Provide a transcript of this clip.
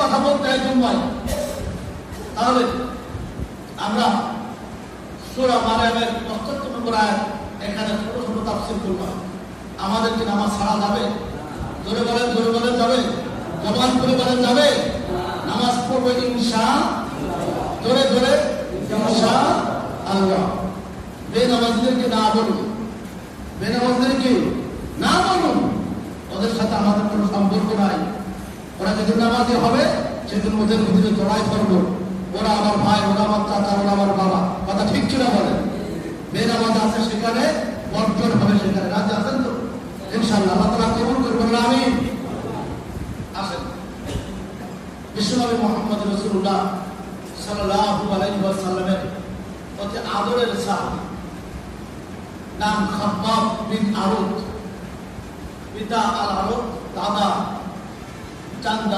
কথা বলতে হয় জুম্মায়, তাহলে আমরা সূরা মারইয়ামের ৭৫ নম্বর আয়াত এখানে ছোট ছোট তাফসীর করলাম। আমাদের কি নামাজ ছাড়া যাবে? জোরে বলেন যাবে? জবান করে বলেন যাবে? নামাজ পড়বো ইনশাআল্লাহ। জোরে ইনশাআল্লাহ। বেনামাজীদেরকে না বলুন, বেনামাজীদেরকে না বলুন, ওদের সাথে আমাদের কোনো সম্পর্ক নাই। ওরা যেদিন নামাজি হবে সেদিন ওদের ভিতরে জড়াই করবো, ওরা আমার ভাই, ওরা আমার চাচা, ওরা আমার বাবা। কথা ঠিক ছিল বলে? বেনামাজ আছে সেখানে, বর্জন হবে সেখানে। রাজি আছেন তো? ইনশাআল্লাহ আল্লাহ তাআলা কবুল করবেন। আমিন। আসেন, বিশ্বনবী মুহাম্মদ রাসূলুল্লাহ সাল্লাল্লাহু আলাইহি ওয়াসাল্লামের অতি আদরের সাহাবী, নাম খাব্বাব বিন আরদ, পিতা আল আরদ, দাদা চান্দা।